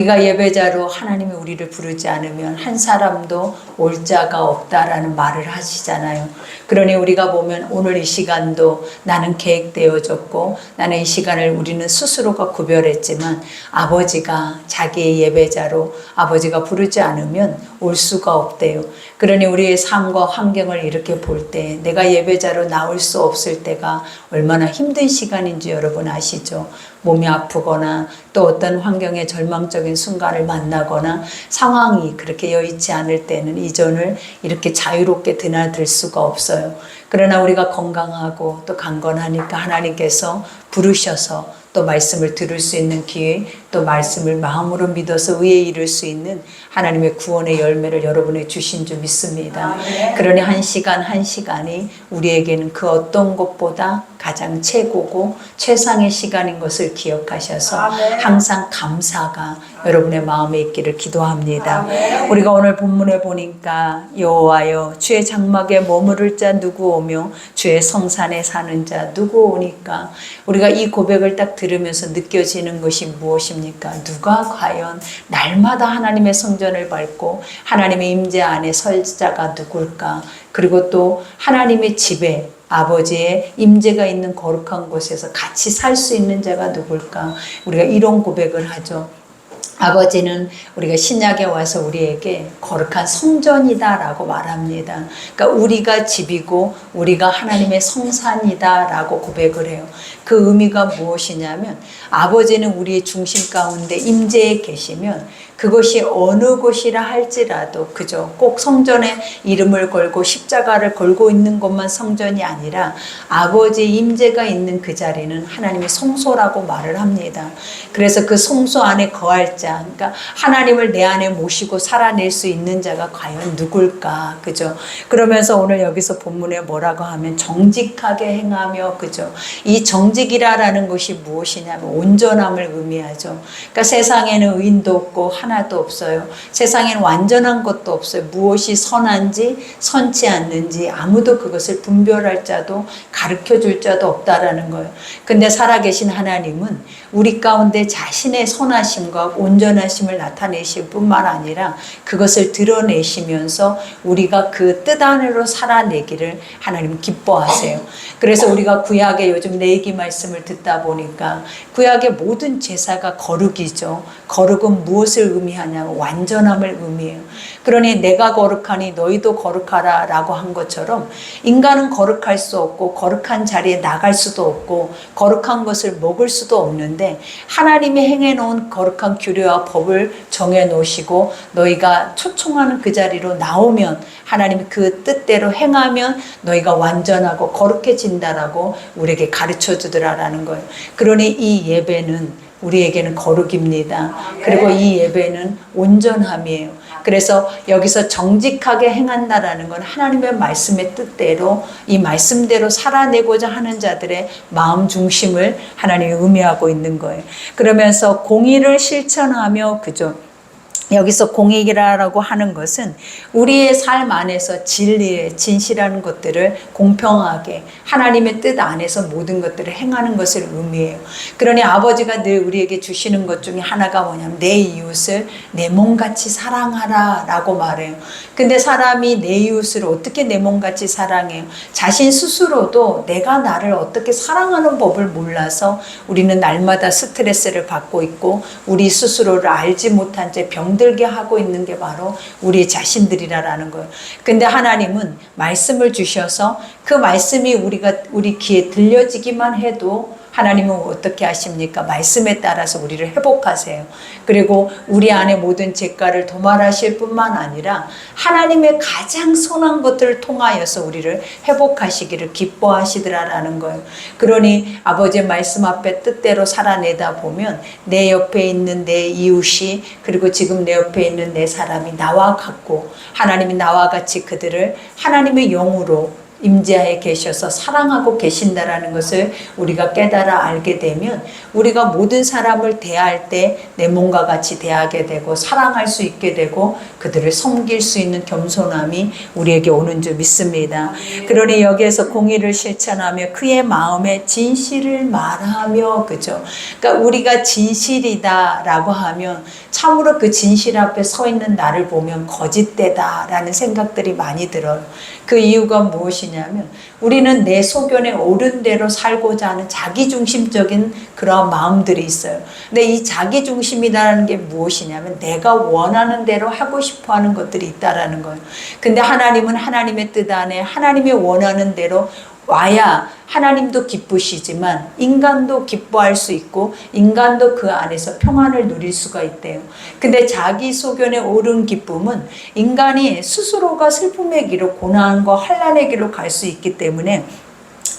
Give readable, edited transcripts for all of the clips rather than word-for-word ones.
우리가 예배자로 하나님이 우리를 부르지 않으면 한 사람도 올 자가 없다라는 말을 하시잖아요. 그러니 우리가 보면 오늘 이 시간도 나는 계획되어졌고 나는 이 시간을 우리는 스스로가 구별했지만 아버지가 자기의 예배자로 아버지가 부르지 않으면 올 수가 없대요. 그러니 우리의 삶과 환경을 이렇게 볼 때 내가 예배자로 나올 수 없을 때가 얼마나 힘든 시간인지 여러분 아시죠? 몸이 아프거나 또 어떤 환경의 절망적인 순간을 만나거나 상황이 그렇게 여의치 않을 때는 이전을 이렇게 자유롭게 드나들 수가 없어요. 그러나 우리가 건강하고 또 강건하니까 하나님께서 부르셔서 또 말씀을 들을 수 있는 기회, 또 말씀을 마음으로 믿어서 의에 이를 수 있는 하나님의 구원의 열매를 여러분에게 주신 줄 믿습니다. 그러니 한 시간 한 시간이 우리에게는 그 어떤 것보다 가장 최고고 최상의 시간인 것을 기억하셔서 항상 감사가 여러분의 마음에 있기를 기도합니다. 우리가 오늘 본문에 보니까 여호와여 주의 장막에 머무를 자 누구 오며 주의 성산에 사는 자 누구 오니까, 우리가 이 고백을 딱 들으면서 느껴지는 것이 무엇입니까? 누가 과연 날마다 하나님의 성전을 밟고 하나님의 임재 안에 설 자가 누굴까? 그리고 또 하나님의 집에 아버지의 임재가 있는 거룩한 곳에서 같이 살 수 있는 자가 누굴까? 우리가 이런 고백을 하죠. 아버지는 우리가 신약에 와서 우리에게 거룩한 성전이다 라고 말합니다. 그러니까 우리가 집이고 우리가 하나님의 성산이다 라고 고백을 해요. 그 의미가 무엇이냐면 아버지는 우리의 중심 가운데 임재에 계시면 그것이 어느 곳이라 할지라도 그죠, 꼭 성전에 이름을 걸고 십자가를 걸고 있는 것만 성전이 아니라 아버지의 임재가 있는 그 자리는 하나님의 성소라고 말을 합니다. 그래서 그 성소 안에 거할 자, 그러니까 하나님을 내 안에 모시고 살아낼 수 있는 자가 과연 누굴까, 그죠? 그러면서 오늘 여기서 본문에 뭐라고 하면 정직하게 행하며, 그죠? 이 정직이라는 것이 무엇이냐면 온전함을 의미하죠. 그러니까 세상에는 의인도 없고 하나도 없어요. 세상에는 완전한 것도 없어요. 무엇이 선한지 선치 않는지 아무도 그것을 분별할 자도 가르쳐 줄 자도 없다라는 거예요. 근데 살아계신 하나님은 우리 가운데 자신의 선하심과 온전하심을 나타내실 뿐만 아니라 그것을 드러내시면서 우리가 그 뜻 안으로 살아내기를 하나님 기뻐하세요. 그래서 우리가 구약의 요즘 레위기 말씀을 듣다 보니까 구약의 모든 제사가 거룩이죠. 거룩은 무엇을 의미하냐면 완전함을 의미해요. 그러니 내가 거룩하니 너희도 거룩하라 라고 한 것처럼 인간은 거룩할 수 없고 거룩한 자리에 나갈 수도 없고 거룩한 것을 먹을 수도 없는데 하나님이 행해놓은 거룩한 규례와 법을 정해놓으시고 너희가 초청하는 그 자리로 나오면 하나님이 그 뜻대로 행하면 너희가 완전하고 거룩해진다라고 우리에게 가르쳐 주더라라는 거예요. 그러니 이 예배는 우리에게는 거룩입니다. 그리고 이 예배는 온전함이에요. 그래서 여기서 정직하게 행한다라는 건 하나님의 말씀의 뜻대로 이 말씀대로 살아내고자 하는 자들의 마음 중심을 하나님이 의미하고 있는 거예요. 그러면서 공의를 실천하며, 그죠? 여기서 공익이라고 하는 것은 우리의 삶 안에서 진리에 진실한 것들을 공평하게 하나님의 뜻 안에서 모든 것들을 행하는 것을 의미해요. 그러니 아버지가 늘 우리에게 주시는 것 중에 하나가 뭐냐면 내 이웃을 내 몸같이 사랑하라 라고 말해요. 근데 사람이 내 이웃을 어떻게 내 몸같이 사랑해요? 자신 스스로도 내가 나를 어떻게 사랑하는 법을 몰라서 우리는 날마다 스트레스를 받고 있고 우리 스스로를 알지 못한 채 병들게 하고 있는 게 바로 우리 자신들이라는 거예요. 근데 하나님은 말씀을 주셔서 그 말씀이 우리 귀에 들려지기만 해도 하나님은 어떻게 하십니까? 말씀에 따라서 우리를 회복하세요. 그리고 우리 안에 모든 죄가를 도말하실 뿐만 아니라 하나님의 가장 선한 것들을 통하여서 우리를 회복하시기를 기뻐하시더라라는 거예요. 그러니 아버지의 말씀 앞에 뜻대로 살아내다 보면 내 옆에 있는 내 이웃이, 그리고 지금 내 옆에 있는 내 사람이 나와 같고 하나님이 나와 같이 그들을 하나님의 영으로 임재하에 계셔서 사랑하고 계신다라는 것을 우리가 깨달아 알게 되면 우리가 모든 사람을 대할 때 내 몸과 같이 대하게 되고 사랑할 수 있게 되고 그들을 섬길 수 있는 겸손함이 우리에게 오는 줄 믿습니다. 그러니 여기에서 공의를 실천하며 그의 마음에 진실을 말하며, 그죠? 그러니까 우리가 진실이다라고 하면 참으로 그 진실 앞에 서 있는 나를 보면 거짓되다라는 생각들이 많이 들어요. 그 이유가 무엇이냐면 우리는 내 소견에 옳은 대로 살고자 하는 자기중심적인 그런 마음들이 있어요. 근데 이 자기중심이라는 게 무엇이냐면 내가 원하는 대로 하고 싶어 하는 것들이 있다라는 거예요. 근데 하나님은 하나님의 뜻 안에 하나님의 원하는 대로 와야 하나님도 기쁘시지만 인간도 기뻐할 수 있고 인간도 그 안에서 평안을 누릴 수가 있대요. 근데 자기 소견에 옳은 기쁨은 인간이 스스로가 슬픔의 길로 고난과 환난의 길로 갈 수 있기 때문에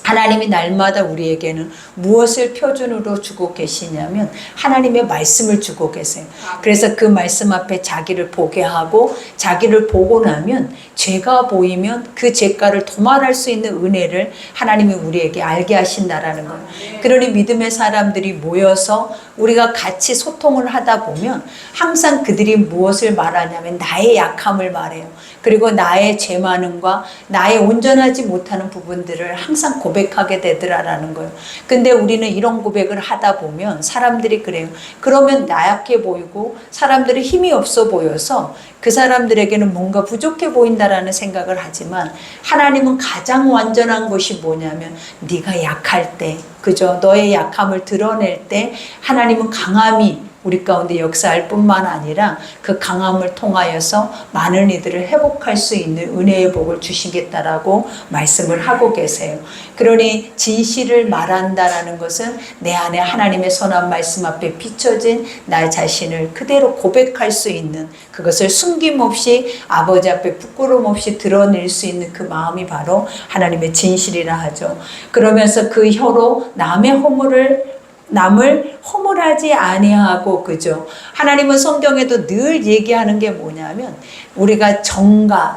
하나님이 날마다 우리에게는 무엇을 표준으로 주고 계시냐면 하나님의 말씀을 주고 계세요. 그래서 그 말씀 앞에 자기를 보게 하고 자기를 보고 나면 죄가 보이면 그 죄가를 도말할 수 있는 은혜를 하나님이 우리에게 알게 하신다라는 거예요. 그러니 믿음의 사람들이 모여서 우리가 같이 소통을 하다 보면 항상 그들이 무엇을 말하냐면 나의 약함을 말해요. 그리고 나의 죄 많음과 나의 온전하지 못하는 부분들을 항상 고백하게 되더라라는 거예요. 근데 우리는 이런 고백을 하다 보면 사람들이 그래요. 그러면 나약해 보이고 사람들이 힘이 없어 보여서 그 사람들에게는 뭔가 부족해 보인다라는 생각을 하지만 하나님은 가장 완전한 것이 뭐냐면 네가 약할 때, 그죠? 너의 약함을 드러낼 때 하나님은 강함이 우리 가운데 역사할 뿐만 아니라 그 강함을 통하여서 많은 이들을 회복할 수 있는 은혜의 복을 주시겠다라고 말씀을 하고 계세요. 그러니 진실을 말한다라는 것은 내 안에 하나님의 선한 말씀 앞에 비춰진 나 자신을 그대로 고백할 수 있는, 그것을 숨김없이 아버지 앞에 부끄러움 없이 드러낼 수 있는 그 마음이 바로 하나님의 진실이라 하죠. 그러면서 그 혀로 남을 허물하지 아니하고, 그죠? 하나님은 성경에도 늘 얘기하는 게 뭐냐면 우리가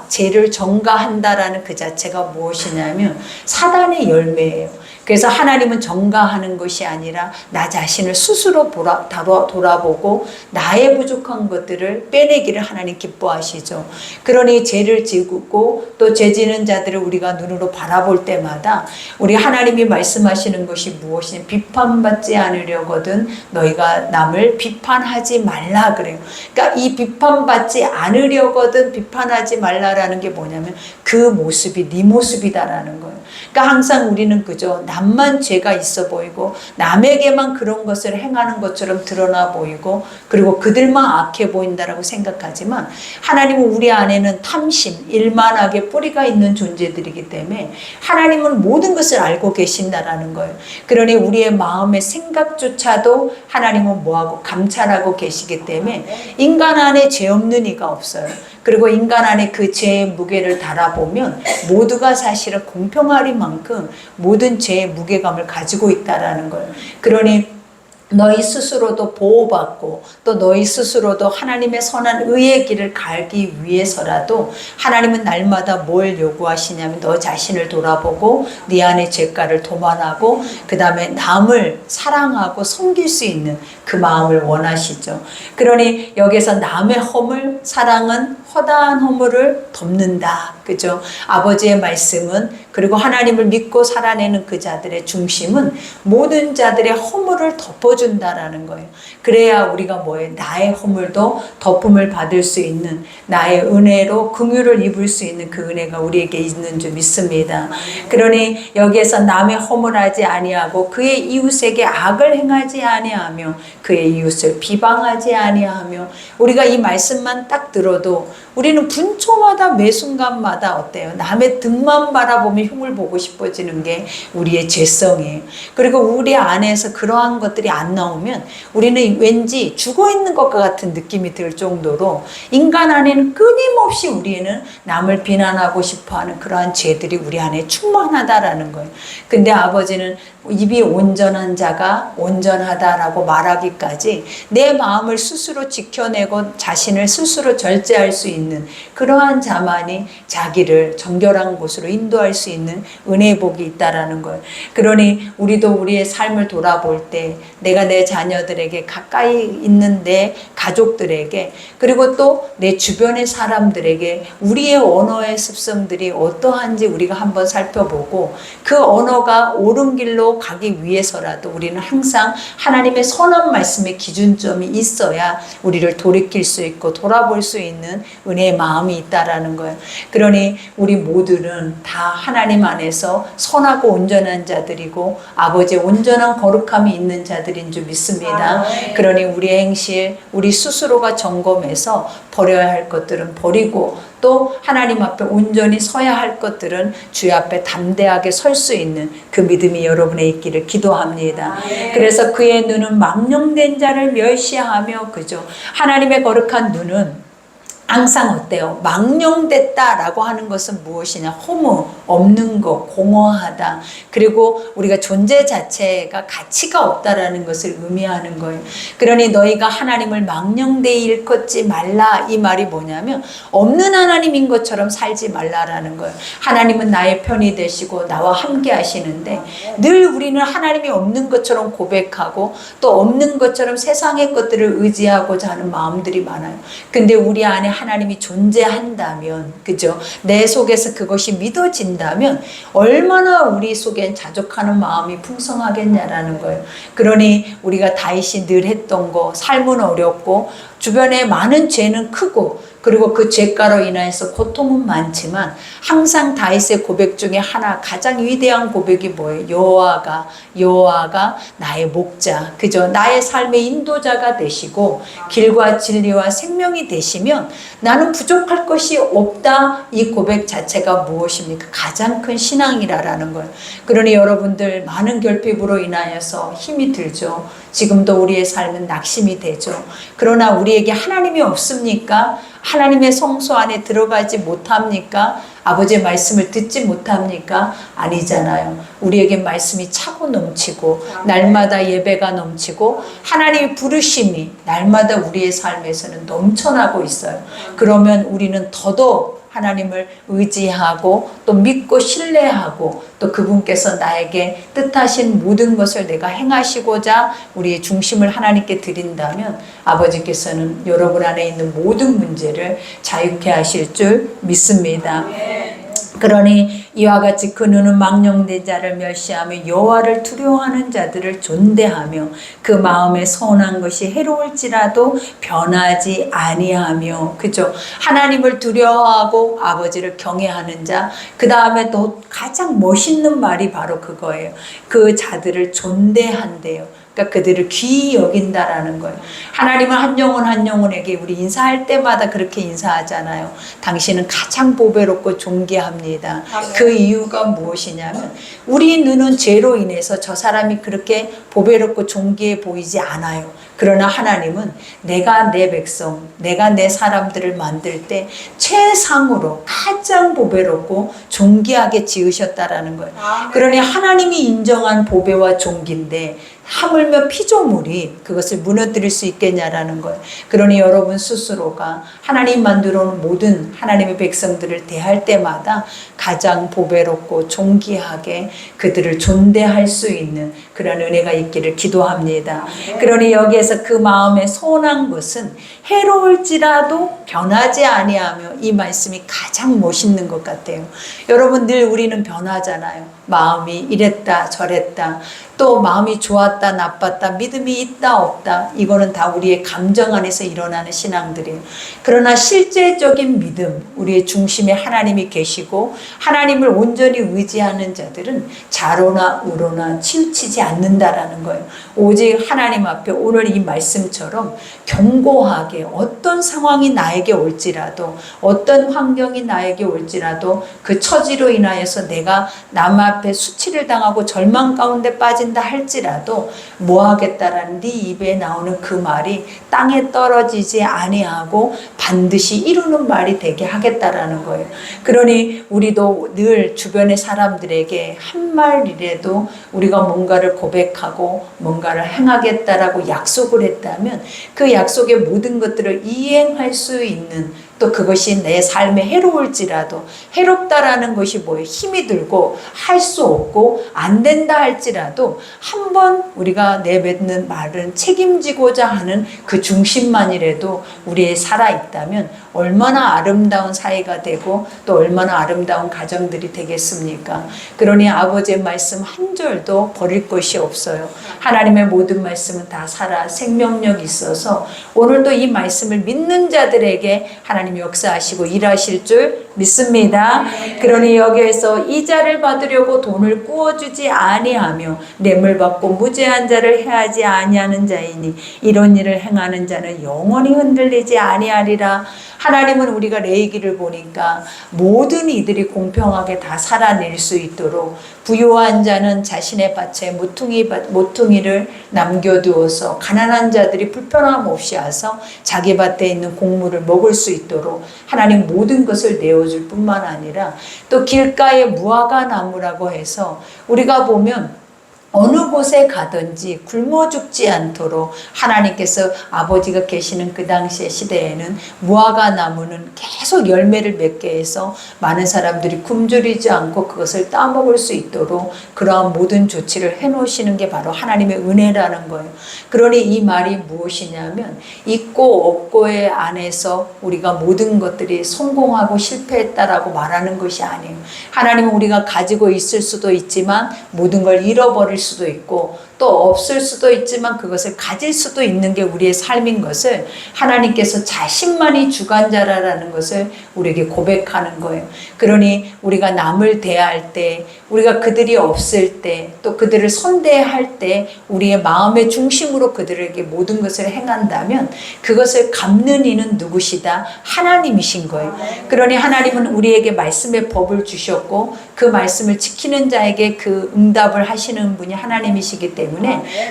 죄를 정가한다라는 그 자체가 무엇이냐면 사단의 열매예요. 그래서 하나님은 정가하는 것이 아니라 나 자신을 스스로 돌아보고 나의 부족한 것들을 빼내기를 하나님 기뻐하시죠. 그러니 죄를 지고 또 죄 지는 자들을 우리가 눈으로 바라볼 때마다 우리 하나님이 말씀하시는 것이 무엇이냐, 비판받지 않으려거든 너희가 남을 비판하지 말라 그래요. 그러니까 이 비판받지 않으려거든 비판하지 말라라는 게 뭐냐면 그 모습이 네 모습이다라는 거예요. 그러니까 항상 우리는 그저 남만 죄가 있어 보이고 남에게만 그런 것을 행하는 것처럼 드러나 보이고 그리고 그들만 악해 보인다라고 생각하지만 하나님은 우리 안에는 탐심, 일만하게 뿌리가 있는 존재들이기 때문에 하나님은 모든 것을 알고 계신다라는 거예요. 그러니 우리의 마음의 생각조차도 하나님은 뭐하고 감찰하고 계시기 때문에 인간 안에 죄 없는 이가 없어요. 그리고 인간 안에 그 죄의 무게를 달아보면 모두가 사실은 공평하리만큼 모든 죄의 무게감을 가지고 있다라는 거예요. 그러니 너희 스스로도 보호받고 또 너희 스스로도 하나님의 선한 의의 길을 가기 위해서라도 하나님은 날마다 뭘 요구하시냐면 너 자신을 돌아보고 네 안의 죄가를 도만하고 그 다음에 남을 사랑하고 섬길 수 있는 그 마음을 원하시죠. 그러니 여기서 남의 허물, 사랑은 허다한 허물을 덮는다. 그죠? 아버지의 말씀은, 그리고 하나님을 믿고 살아내는 그 자들의 중심은 모든 자들의 허물을 덮어준다라는 거예요. 그래야 우리가 뭐예요? 나의 허물도 덮음을 받을 수 있는, 나의 은혜로 긍휼을 입을 수 있는 그 은혜가 우리에게 있는 줄 믿습니다. 그러니 여기에서 남의 허물하지 아니하고 그의 이웃에게 악을 행하지 아니하며 그의 이웃을 비방하지 아니하며, 우리가 이 말씀만 딱 들어도 우리는 분초마다 매 순간마다 어때요? 남의 등만 바라보며 흉을 보고 싶어지는 게 우리의 죄성이에요. 그리고 우리 안에서 그러한 것들이 안 안 나오면 우리는 왠지 죽어 있는 것과 같은 느낌이 들 정도로 인간 안에는 끊임없이 우리는 남을 비난하고 싶어하는 그러한 죄들이 우리 안에 충만하다라는 거예요. 근데 아버지는 입이 온전한 자가 온전하다라고 말하기까지 내 마음을 스스로 지켜내고 자신을 스스로 절제할 수 있는 그러한 자만이 자기를 정결한 곳으로 인도할 수 있는 은혜의 복이 있다라는 거예요. 그러니 우리도 우리의 삶을 돌아볼 때 내가 내 자녀들에게 가까이 있는 내 가족들에게 그리고 또 내 주변의 사람들에게 우리의 언어의 습성들이 어떠한지 우리가 한번 살펴보고 그 언어가 옳은 길로 가기 위해서라도 우리는 항상 하나님의 선한 말씀의 기준점이 있어야 우리를 돌이킬 수 있고 돌아볼 수 있는 은혜의 마음이 있다라는 거예요. 그러니 우리 모두는 다 하나님 안에서 선하고 온전한 자들이고 아버지의 온전한 거룩함이 있는 자들인 줄 믿습니다. 그러니 우리의 행실, 우리 스스로가 점검해서 버려야 할 것들은 버리고 또 하나님 앞에 온전히 서야 할 것들은 주의 앞에 담대하게 설 수 있는 그 믿음이 여러분의 있기를 기도합니다. 그래서 그의 눈은 망령된 자를 멸시하며 그죠. 하나님의 거룩한 눈은 항상 어때요? 망령됐다라고 하는 것은 무엇이냐? 허무, 없는 것, 공허하다. 그리고 우리가 존재 자체가 가치가 없다라는 것을 의미하는 거예요. 그러니 너희가 하나님을 망령되이 일컫지 말라. 이 말이 뭐냐면 없는 하나님인 것처럼 살지 말라라는 거예요. 하나님은 나의 편이 되시고 나와 함께 하시는데 늘 우리는 하나님이 없는 것처럼 고백하고 또 없는 것처럼 세상의 것들을 의지하고자 하는 마음들이 많아요. 근데 우리 안에 하나님이 존재한다면, 그죠? 내 속에서 그것이 믿어진다면 얼마나 우리 속엔 자족하는 마음이 풍성하겠냐라는 거예요. 그러니 우리가 다윗이 늘 했던 거, 삶은 어렵고 주변에 많은 죄는 크고 그리고 그 죄가로 인해서 고통은 많지만 항상 다윗의 고백 중에 하나 가장 위대한 고백이 뭐예요? 여호와가 나의 목자, 그죠? 나의 삶의 인도자가 되시고 길과 진리와 생명이 되시면 나는 부족할 것이 없다. 이 고백 자체가 무엇입니까? 가장 큰 신앙이라는 거예요. 그러니 여러분들 많은 결핍으로 인하여서 힘이 들죠. 지금도 우리의 삶은 낙심이 되죠. 그러나 우리에게 하나님이 없습니까? 하나님의 성소 안에 들어가지 못합니까? 아버지의 말씀을 듣지 못합니까? 아니잖아요. 우리에게 말씀이 차고 넘치고 날마다 예배가 넘치고 하나님의 부르심이 날마다 우리의 삶에서는 넘쳐나고 있어요. 그러면 우리는 더더욱 하나님을 의지하고 또 믿고 신뢰하고 또 그분께서 나에게 뜻하신 모든 것을 내가 행하시고자 우리의 중심을 하나님께 드린다면 아버지께서는 여러분 안에 있는 모든 문제를 자유케 하실 줄 믿습니다. 그러니 이와 같이 그 눈은 망령된 자를 멸시하며 여호와를 두려워하는 자들을 존대하며 그 마음에 선한 것이 해로울지라도 변하지 아니하며, 그죠? 하나님을 두려워하고 아버지를 경외하는 자, 그 다음에 또 가장 멋있는 말이 바로 그거예요. 그 자들을 존대한대요. 그러니까 그들을 귀히 여긴다라는 거예요. 하나님은 한 영혼 한 영혼에게 우리 인사할 때마다 그렇게 인사하잖아요. 당신은 가장 보배롭고 존귀합니다. 그 이유가 무엇이냐면 우리 눈은 죄로 인해서 저 사람이 그렇게 보배롭고 존귀해 보이지 않아요. 그러나 하나님은 내가 내 백성, 내가 내 사람들을 만들 때 최상으로 가장 보배롭고 존귀하게 지으셨다라는 거예요. 그러니 하나님이 인정한 보배와 존귀인데 하물며 피조물이 그것을 무너뜨릴 수 있겠냐라는 거예요. 그러니 여러분 스스로가 하나님 만들어 놓은 모든 하나님의 백성들을 대할 때마다 가장 보배롭고 존귀하게 그들을 존대할 수 있는 그런 은혜가 있기를 기도합니다. 그러니 여기에서 그 마음에 선한 것은 해로울지라도 변하지 아니하며, 이 말씀이 가장 멋있는 것 같아요. 여러분 늘 우리는 변하잖아요. 마음이 이랬다 저랬다, 또 마음이 좋았다 나빴다, 믿음이 있다 없다, 이거는 다 우리의 감정 안에서 일어나는 신앙들이에요. 그러나 실제적인 믿음, 우리의 중심에 하나님이 계시고 하나님을 온전히 의지하는 자들은 좌로나 우로나 치우치지 않는다라는 거예요. 오직 하나님 앞에 오늘 이 말씀처럼 견고하게 어떤 상황이 나에게 올지라도, 어떤 환경이 나에게 올지라도 그 처지로 인하여서 내가 남 앞에 수치를 당하고 절망 가운데 빠진다 할지라도 뭐 하겠다라는 네 입에 나오는 그 말이 땅에 떨어지지 아니하고 반드시 이루는 말이 되게 하겠다라는 거예요. 그러니 우리도 늘 주변의 사람들에게 한 말이라도 우리가 뭔가를 고백하고 뭔가를 행하겠다라고 약속을 했다면 그 약속의 모든 것들을 이행할 수 있는, 또 그것이 내 삶에 해로울지라도, 해롭다라는 것이 뭐예요? 힘이 들고 할 수 없고 안 된다 할지라도 한번 우리가 내뱉는 말은 책임지고자 하는 그 중심만이라도 우리에 살아있다면 얼마나 아름다운 사회가 되고 또 얼마나 아름다운 가정들이 되겠습니까? 그러니 아버지의 말씀 한 줄도 버릴 것이 없어요. 하나님의 모든 말씀은 다 살아 생명력이 있어서 오늘도 이 말씀을 믿는 자들에게 하나님 역사하시고 일하실 줄 믿습니다. 그러니 여기에서 이자를 받으려고 돈을 꾸어주지 아니하며 뇌물 받고 무죄한 자를 해하지 아니하는 자이니 이런 일을 행하는 자는 영원히 흔들리지 아니하리라. 하나님은 우리가 레위기를 보니까 모든 이들이 공평하게 다 살아낼 수 있도록 부유한 자는 자신의 밭에 모퉁이를 남겨두어서 가난한 자들이 불편함 없이 와서 자기 밭에 있는 곡물을 먹을 수 있도록 하나님 모든 것을 내어줄 뿐만 아니라 또 길가에 무화과 나무라고 해서 우리가 보면 어느 곳에 가든지 굶어 죽지 않도록 하나님께서 아버지가 계시는 그 당시의 시대에는 무화과 나무는 계속 열매를 맺게 해서 많은 사람들이 굶주리지 않고 그것을 따먹을 수 있도록 그러한 모든 조치를 해놓으시는 게 바로 하나님의 은혜라는 거예요. 그러니 이 말이 무엇이냐면 있고 없고의 안에서 우리가 모든 것들이 성공하고 실패했다라고 말하는 것이 아니에요. 하나님은 우리가 가지고 있을 수도 있지만 모든 걸 잃어버릴 수도 있고 또 없을 수도 있지만 그것을 가질 수도 있는 게 우리의 삶인 것을 하나님께서 자신만이 주관자라는 것을 우리에게 고백하는 거예요. 그러니 우리가 남을 대할 때, 우리가 그들이 없을 때, 또 그들을 선대할 때 우리의 마음의 중심으로 그들에게 모든 것을 행한다면 그것을 갚는 이는 누구시다? 하나님이신 거예요. 그러니 하나님은 우리에게 말씀의 법을 주셨고 그 말씀을 지키는 자에게 그 응답을 하시는 분이 하나님이시기 때문에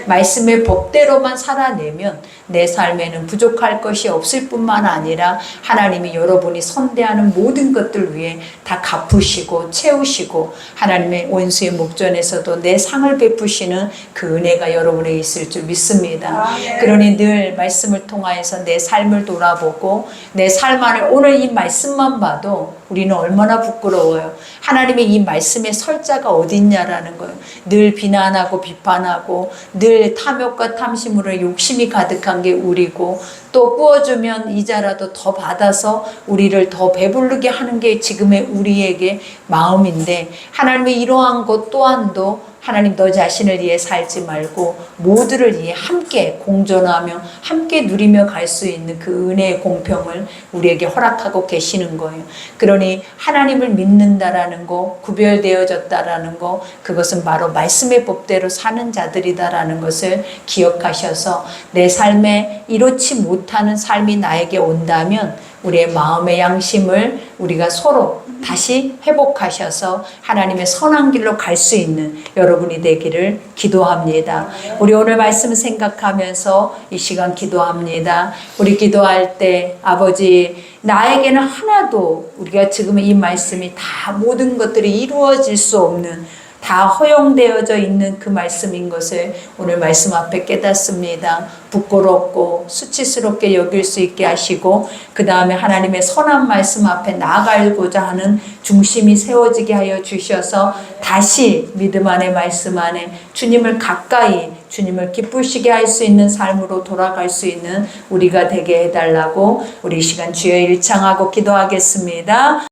말씀의 법대로만 살아내면 내 삶에는 부족할 것이 없을 뿐만 아니라 하나님이 여러분이 선대하는 모든 것들 위해 다 갚으시고 채우시고 하나님의 원수의 목전에서도 내 상을 베푸시는 그 은혜가 여러분에 있을 줄 믿습니다. 그러니 늘 말씀을 통하여서 내 삶을 돌아보고 내 삶 안에 오늘 이 말씀만 봐도 우리는 얼마나 부끄러워요. 하나님의 이 말씀의 설자가 어디 있냐라는 거예요. 늘 비난하고 비판하고 늘 탐욕과 탐심으로 욕심이 가득한 게 우리고 또 구워주면 이자라도 더 받아서 우리를 더 배부르게 하는 게 지금의 우리에게 마음인데 하나님의 이러한 것 또한도 하나님 너 자신을 위해 살지 말고 모두를 위해 함께 공존하며 함께 누리며 갈 수 있는 그 은혜의 공평을 우리에게 허락하고 계시는 거예요. 그러니 하나님을 믿는다라는 거, 구별되어졌다라는 거, 그것은 바로 말씀의 법대로 사는 자들이다라는 것을 기억하셔서 내 삶에 이렇지 못하는 삶이 나에게 온다면 우리의 마음의 양심을 우리가 서로 다시 회복하셔서 하나님의 선한 길로 갈 수 있는 여러분이 되기를 기도합니다. 우리 오늘 말씀 생각하면서 이 시간 기도합니다. 우리 기도할 때 아버지 나에게는 하나도 우리가 지금 이 말씀이 다 모든 것들이 이루어질 수 없는 다 허용되어져 있는 그 말씀인 것을 오늘 말씀 앞에 깨닫습니다. 부끄럽고 수치스럽게 여길 수 있게 하시고 그 다음에 하나님의 선한 말씀 앞에 나아가고자 하는 중심이 세워지게 하여 주셔서 다시 믿음 안에 말씀 안에 주님을 가까이 주님을 기쁘시게 할 수 있는 삶으로 돌아갈 수 있는 우리가 되게 해달라고 우리 이 시간 주여 일창하고 기도하겠습니다.